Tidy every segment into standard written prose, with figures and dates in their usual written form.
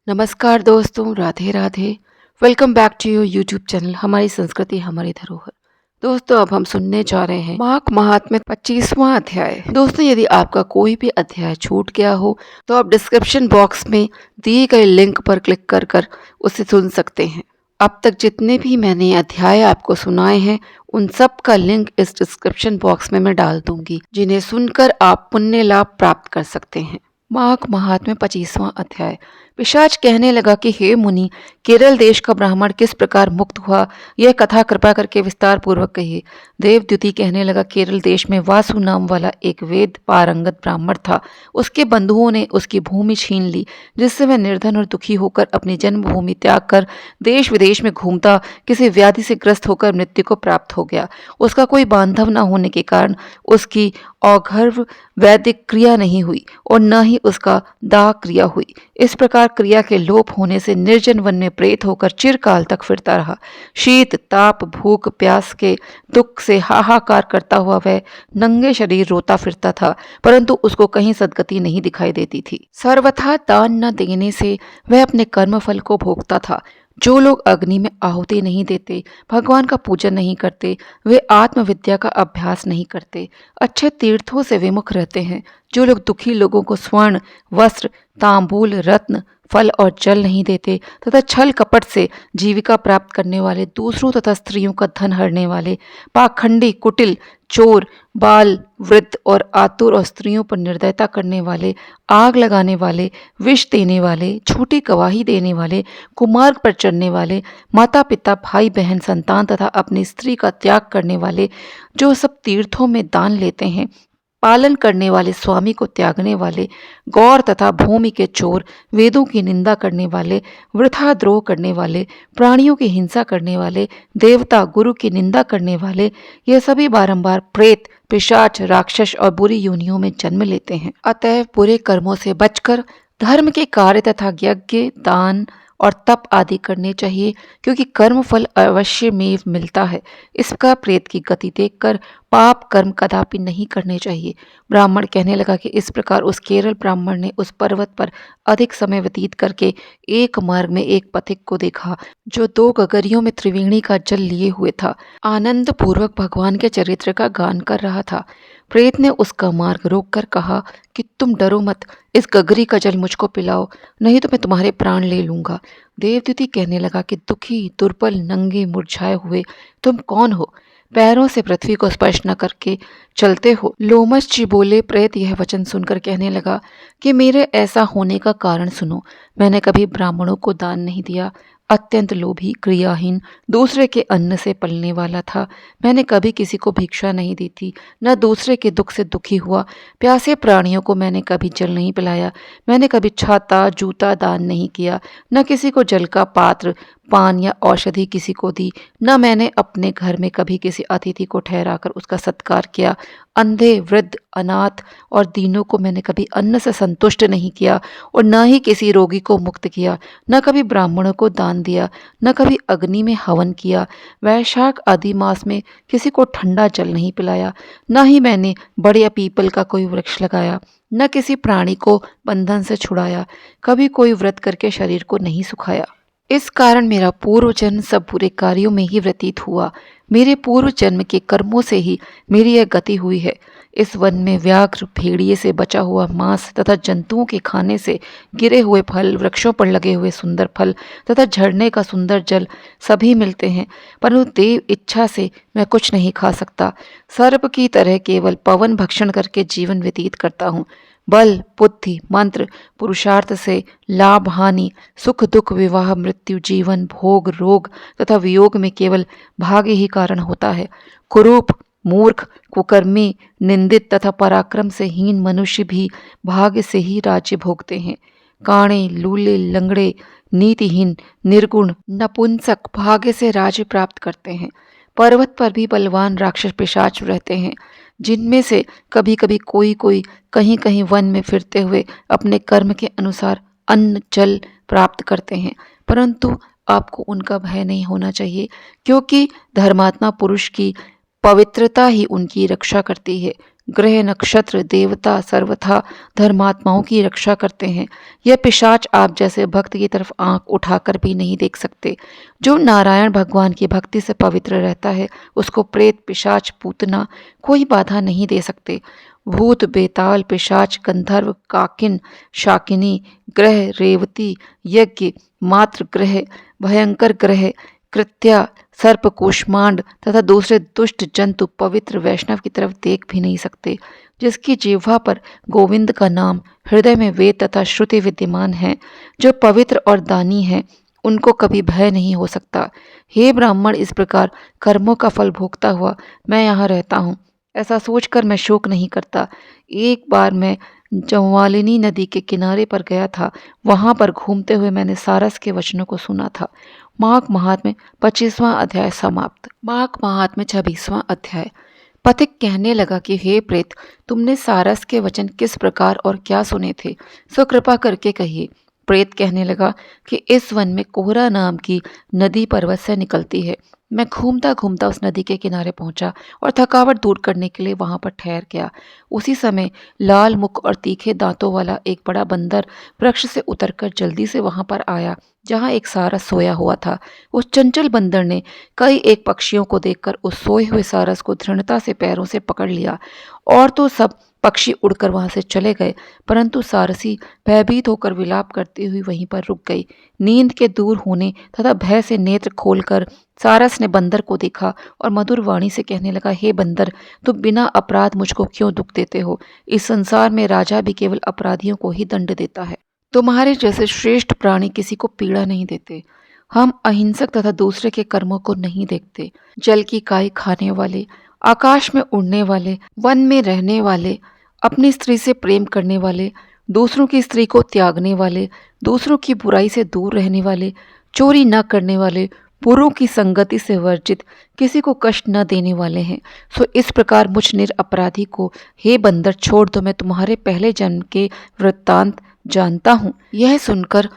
नमस्कार दोस्तों, Radhe Radhe. Welcome back to your YouTube channel हमारी संस्कृति हमारी धरोहर। दोस्तों, अब हम सुनने जा रहे हैं माघ महात्म्य 25वां अध्याय। दोस्तों, यदि आपका कोई भी अध्याय छूट गया हो तो आप डिस्क्रिप्शन बॉक्स में दिए गए लिंक पर क्लिक कर कर उसे सुन सकते हैं। अब तक जितने भी मैंने अध्याय आपको सुनाए हैं उन सब का लिंक इस डिस्क्रिप्शन बॉक्स में मैं डाल दूंगी, जिन्हें सुनकर आप पुण्य लाभ प्राप्त कर सकते हैं। माघ महात्म्य 25वां अध्याय। पिशाच कहने लगा कि हे मुनि, केरल देश का ब्राह्मण किस प्रकार मुक्त हुआ, यह कथा कृपा करके विस्तार पूर्वक कहिए। देवद्युति कहने लगा, केरल देश में वासु नाम वाला एक वेद पारंगत ब्राह्मण था। उसके बंधुओं ने उसकी भूमि छीन ली, जिससे वह निर्धन और दुखी होकर अपनी जन्मभूमि त्याग कर देश विदेश में घूमता किसी व्याधि से ग्रस्त होकर मृत्यु को प्राप्त हो गया। उसका कोई बांधव न होने के कारण उसकी औघर्व वैदिक क्रिया नहीं हुई और न ही उसका दाह क्रिया हुई। इस प्रकार क्रिया के लोप होने से निर्जन वन में प्रेत होकर चिरकाल तक फिरता रहा। शीत ताप भूख प्यास के दुख से हाहाकार करता हुआ वह नंगे शरीर रोता फिरता था, परंतु उसको कहीं सद्गति नहीं दिखाई देती थी। सर्वथा दान न देने से वह अपने कर्म फल को भोगता था। जो लोग अग्नि में आहुति नहीं देते, भगवान का पूजन नहीं करते, वे आत्मविद्या का अभ्यास नहीं करते, अच्छे तीर्थों से विमुख रहते हैं। जो लोग दुखी लोगों को स्वर्ण वस्त्र तांबूल रत्न फल और जल नहीं देते तथा छल कपट से जीविका प्राप्त करने वाले, दूसरों तथा स्त्रियों का धन हरने वाले, पाखंडी कुटिल चोर बाल वृद्ध और आतुर और स्त्रियों पर निर्दयता करने वाले, आग लगाने वाले, विष देने वाले, झूठी गवाही देने वाले, कुमार्ग पर चढ़ने वाले, माता पिता भाई बहन संतान तथा अपनी स्त्री का त्याग करने वाले, जो सब तीर्थों में दान लेते हैं, पालन करने वाले, स्वामी को त्यागने वाले, गौर तथा भूमि के चोर, वेदों की निंदा करने वाले, वृथा द्रोह करने वाले, प्राणियों की हिंसा करने वाले, देवता गुरु की निंदा करने वाले, ये सभी बारंबार प्रेत पिशाच राक्षस और बुरी योनियों में जन्म लेते हैं। अतएव बुरे कर्मों से बचकर धर्म के कार्य तथा यज्ञ दान और तप आदि करने चाहिए, क्योंकि कर्म फल अवश्य में मिलता है। इसका प्रेत की गति देखकर पाप कर्म कदापि नहीं करने चाहिए। ब्राह्मण कहने लगा कि इस प्रकार उस केरल ब्राह्मण ने उस पर्वत पर अधिक समय व्यतीत करके एक मार्ग में एक पथिक को देखा, जो 2 गगरियों में त्रिवेणी का जल लिए हुए था, आनंद पूर्वक भगवान के चरित्र का गान कर रहा था। प्रेत ने उसका मार्ग रोककर कहा कि तुम डरो मत, इस गगरी का जल मुझको पिलाओ, नहीं तो मैं तुम्हारे प्राण ले लूंगा। देवद्युति कहने लगा कि दुखी दुर्बल नंगे मुरझाए हुए तुम कौन हो, पैरों से पृथ्वी को स्पर्श न करके चलते हो। लोमश जी बोले। प्रेत यह वचन सुनकर कहने लगा कि मेरे ऐसा होने का कारण सुनो। मैंने कभी ब्राह्मणों को दान नहीं दिया, अत्यंत लोभी क्रियाहीन, दूसरे के अन्न से पलने वाला था। मैंने कभी किसी को भिक्षा नहीं दी थी, न दूसरे के दुख से दुखी हुआ। प्यासे प्राणियों को मैंने कभी जल नहीं पिलाया। मैंने कभी छाता जूता दान नहीं किया, न किसी को जल का पात्र पान या औषधि किसी को दी, न मैंने अपने घर में कभी किसी अतिथि को ठहराकर उसका सत्कार किया। अंधे वृद्ध अनाथ और दीनों को मैंने कभी अन्न से संतुष्ट नहीं किया और न ही किसी रोगी को मुक्त किया, न कभी ब्राह्मणों को दान दिया, न कभी अग्नि में हवन किया। वैशाख आदि मास में किसी को ठंडा जल नहीं पिलाया, न ही मैंने बड़े पीपल का कोई वृक्ष लगाया, न किसी प्राणी को बंधन से छुड़ाया, कभी कोई व्रत करके शरीर को नहीं सुखाया। इस कारण मेरा पूर्व जन्म सब बुरे कार्यों में ही व्यतीत हुआ। मेरे पूर्व जन्म के कर्मों से ही मेरी यह गति हुई है। इस वन में व्याघ्र भेड़िए से बचा हुआ मांस तथा जंतुओं के खाने से गिरे हुए फल, वृक्षों पर लगे हुए सुंदर फल तथा झरने का सुंदर जल सभी मिलते हैं, परंतु देव इच्छा से मैं कुछ नहीं खा सकता। सर्प की तरह केवल पवन भक्षण करके जीवन व्यतीत करता हूँ। बल बुद्धि मंत्र पुरुषार्थ से लाभ हानि सुख दुख विवाह मृत्यु जीवन भोग रोग तथा वियोग में केवल भाग्य ही कारण होता है। कुरूप मूर्ख कुकर्मी निंदित तथा पराक्रम से हीन मनुष्य भी भाग्य से ही राज्य भोगते हैं। काणे लूले लंगड़े नीतिहीन निर्गुण नपुंसक भाग्य से राज्य प्राप्त करते हैं। पर्वत पर भी बलवान राक्षस पिशाच रहते हैं, जिनमें से कभी कभी कोई कहीं कहीं वन में फिरते हुए अपने कर्म के अनुसार अन्न जल प्राप्त करते हैं, परंतु आपको उनका भय नहीं होना चाहिए, क्योंकि धर्मात्मा पुरुष की पवित्रता ही उनकी रक्षा करती है। ग्रह नक्षत्र देवता सर्वथा धर्मात्माओं की रक्षा करते हैं। यह पिशाच आप जैसे भक्त की तरफ आंख उठाकर भी नहीं देख सकते। जो नारायण भगवान की भक्ति से पवित्र रहता है उसको प्रेत पिशाच पूतना कोई बाधा नहीं दे सकते। भूत बेताल पिशाच गंधर्व काकिन शाकिनी ग्रह रेवती यज्ञ मात्र ग्रह भयंकर ग्रह कृत्या सर्प कूष्मांड तथा दूसरे दुष्ट जंतु पवित्र वैष्णव की तरफ देख भी नहीं सकते। जिसकी जिह्वा पर गोविंद का नाम हृदय में वेद तथा श्रुति विद्यमान है, जो पवित्र और दानी है, उनको कभी भय नहीं हो सकता। हे ब्राह्मण, इस प्रकार कर्मों का फल भोगता हुआ मैं यहाँ रहता हूँ, ऐसा सोचकर मैं शोक नहीं करता। एक बार मैं जवालिनी नदी के किनारे पर गया था। वहां पर घूमते हुए मैंने सारस के वचनों को सुना था। माघ महात्म्य 25वां अध्याय समाप्त। माघ महात्म्य 26वां अध्याय। पथिक कहने लगा कि हे प्रेत, तुमने सारस के वचन किस प्रकार और क्या सुने थे, सो कृपा करके कहिए। प्रेत कहने लगा कि इस वन में कोहरा नाम की नदी पर्वत से निकलती है। मैं घूमता घूमता उस नदी के किनारे पहुंचा और थकावट दूर करने के लिए वहां पर ठहर गया। उसी समय लाल मुख और तीखे दांतों वाला एक बड़ा बंदर वृक्ष से उतरकर जल्दी से वहां पर आया जहां एक सारस सोया हुआ था। उस चंचल बंदर ने कई एक पक्षियों को देखकर उस सोए हुए सारस को दृढ़ता से पैरों से पकड़ लिया और तो सब पक्षी उड़कर वहां से चले गए, परंतु सारसी भयभीत होकर विलाप करती हुई वहीं पर रुक गई। नींद के दूर होने तथा भय से नेत्र खोलकर सारस ने बंदर को देखा और मधुर वाणी से कहने लगा, हे बंदर, तुम बिना अपराध मुझको क्यों दुख देते हो? इस संसार में राजा भी केवल अपराधियों को ही दंड देता है। तुम्हारे जैसे श्रेष्ठ प्राणी किसी को पीड़ा नहीं देते। हम अहिंसक तथा दूसरे के कर्मों को नहीं देखते। जल की काई खाने वाले, आकाश में उड़ने वाले, वन में रहने वाले, अपनी स्त्री से प्रेम करने वाले, दूसरों की स्त्री को त्यागने वाले, दूसरों की बुराई से दूर रहने वाले, चोरी न करने वाले, बुरों की संगति से वर्जित, किसी को कष्ट न देने वाले हैं। सो इस प्रकार मुझ निरपराधी को हे बंदर छोड़ दो, मैं तुम्हारे पहले जन्म के वृत्तांत जानता हूँ। यह सुनकर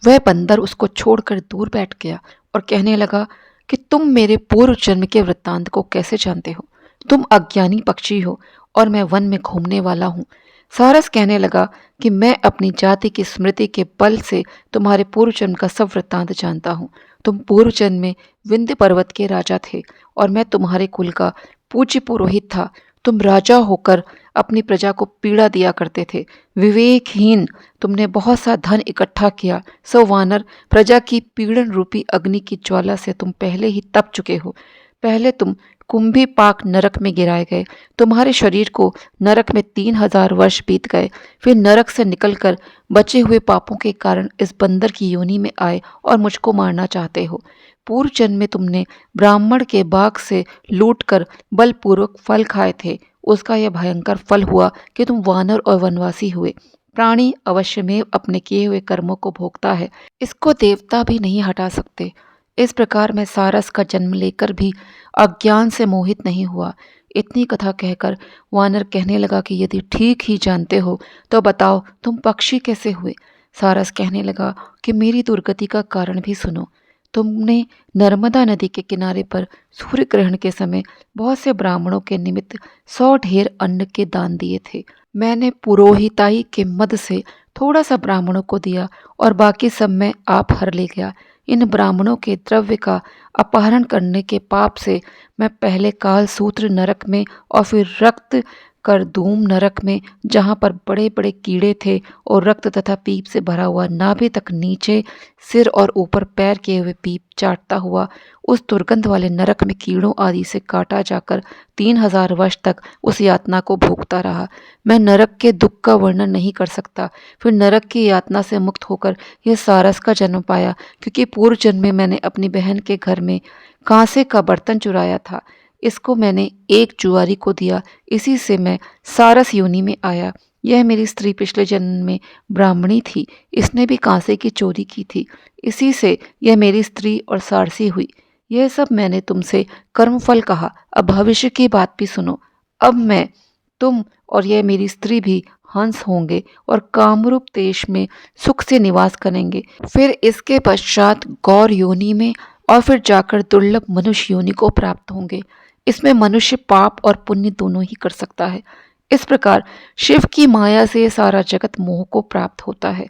वह बंदर उसको छोड़कर दूर बैठ गया और कहने लगा कि तुम मेरे पूर्व जन्म के वृत्तांत को कैसे जानते हो? तुम अज्ञानी पक्षी हो और मैं वन में घूमने वाला हूँ। सारस कहने लगा कि मैं अपनी जाति की स्मृति के बल से तुम्हारे पूर्व जन्म का सब वृत्तांत जानता हूँ। तुम पूर्व जन्म में विंध्य पर्वत के राजा थे और मैं तुम्हारे कुल का पूज्य पुरोहित था। तुम राजा होकर अपनी प्रजा को पीड़ा दिया करते थे। विवेकहीन, तुमने बहुत सा धन इकट्ठा किया। सो वानर, प्रजा की पीड़न रूपी अग्नि की ज्वाला से तुम पहले ही तप चुके हो। पहले तुम कुंभी पाक नरक में गिराए गए। तुम्हारे शरीर को नरक में 3000 वर्ष बीत गए। फिर नरक से निकलकर बचे हुए पापों के कारण इस बंदर की योनि में आए और मुझको मारना चाहते हो। पूर्व जन्म में तुमने ब्राह्मण के बाग से लूटकर बलपूर्वक फल खाए थे। उसका यह भयंकर फल हुआ कि तुम वानर और वनवासी हुए। प्राणी अवश्यमेव अपने किए हुए कर्मों को भोगता है, इसको देवता भी नहीं हटा सकते। इस प्रकार मैं सारस का जन्म लेकर भी अज्ञान से मोहित नहीं हुआ। इतनी कथा कहकर वानर कहने लगा कि यदि ठीक ही जानते हो तो बताओ तुम पक्षी कैसे हुए? सारस कहने लगा कि मेरी दुर्गति का कारण भी सुनो। तुमने नर्मदा नदी के किनारे पर सूर्य ग्रहण के समय बहुत से ब्राह्मणों के निमित्त 100 ढेर अन्न के दान दिए थे। मैंने पुरोहिताई के मद से थोड़ा सा ब्राह्मणों को दिया और बाकी सब मैं आप हर ले गया। इन ब्राह्मणों के द्रव्य का अपहरण करने के पाप से मैं पहले काल सूत्र नरक में और फिर रक्त करदूम नरक में, जहाँ पर बड़े बड़े कीड़े थे और रक्त तथा पीप से भरा हुआ नाभि तक नीचे सिर और ऊपर पैर किए हुए पीप चाटता हुआ उस दुर्गंध वाले नरक में कीड़ों आदि से काटा जाकर 3000 वर्ष तक उस यातना को भोगता रहा। मैं नरक के दुख का वर्णन नहीं कर सकता। फिर नरक की यातना से मुक्त होकर यह सारस का जन्म पाया, क्योंकि पूर्व जन्म में मैंने अपनी बहन के घर में कांसे का बर्तन चुराया था। इसको मैंने एक जुआरी को दिया, इसी से मैं सारस योनि में आया। यह मेरी स्त्री पिछले जन्म में ब्राह्मणी थी, इसने भी कांसे की चोरी की थी, इसी से यह मेरी स्त्री और सारसी हुई। यह सब मैंने तुमसे कर्मफल कहा। अब भविष्य की बात भी सुनो। अब मैं, तुम और यह मेरी स्त्री भी हंस होंगे और कामरूप देश में सुख से निवास करेंगे। फिर इसके पश्चात गौर योनि में और फिर जाकर दुर्लभ मनुष्य योनि को प्राप्त होंगे। इसमें मनुष्य पाप और पुण्य दोनों ही कर सकता है। इस प्रकार शिव की माया से सारा जगत मोह को प्राप्त होता है।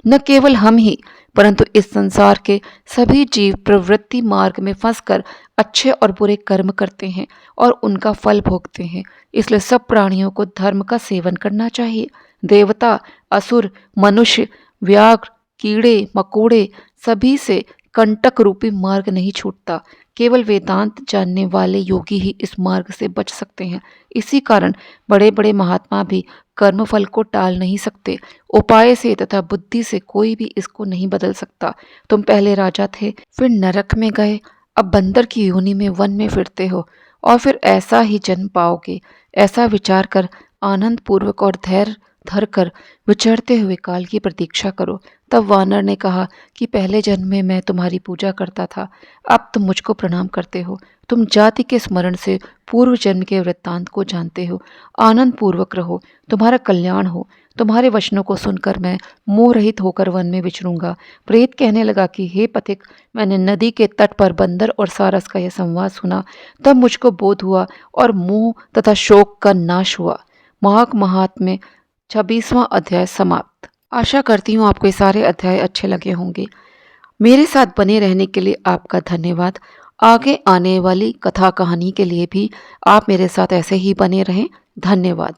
न केवल हम ही परंतु इस संसार के सभी जीव प्रवृत्ति मार्ग में फंसकर अच्छे और बुरे कर्म करते हैं और उनका फल भोगते हैं। इसलिए सब प्राणियों को धर्म का सेवन करना चाहिए। देवता, असुर, मनुष्य, व्याघ्र, कीड़े मकोड़े सभी से कंटक रूपी मार्ग नहीं छूटता। केवल वेदांत जानने वाले योगी ही इस मार्ग से बच सकते हैं। इसी कारण बड़े बड़े महात्मा भी कर्मफल को टाल नहीं सकते। उपाय से तथा बुद्धि से कोई भी इसको नहीं बदल सकता। तुम पहले राजा थे, फिर नरक में गए, अब बंदर की योनि में वन में फिरते हो और फिर ऐसा ही जन्म पाओगे। ऐसा विचार कर आनंद पूर्वक और धैर्य धर कर विचरते हुए काल की प्रतीक्षा करो। तब वानर ने कहा कि पहले जन्म में मैं तुम्हारी पूजा करता था, अब तुम मुझको प्रणाम करते हो। तुम जाति के स्मरण से पूर्व जन्म के वृत्तांत को जानते हो। आनंद पूर्वक रहो, तुम्हारा कल्याण हो। तुम्हारे वचनों को सुनकर मैं मोह रहित होकर वन में विचरूंगा। प्रेत कहने लगा कि हे पथिक, मैंने नदी के तट पर बंदर और सारस का यह संवाद सुना, तब मुझको बोध हुआ और मोह तथा शोक का नाश हुआ। माघ महात्म्य 26वां अध्याय समाप्त। आशा करती हूँ आपको ये सारे अध्याय अच्छे लगे होंगे। मेरे साथ बने रहने के लिए आपका धन्यवाद। आगे आने वाली कथा कहानी के लिए भी आप मेरे साथ ऐसे ही बने रहें। धन्यवाद।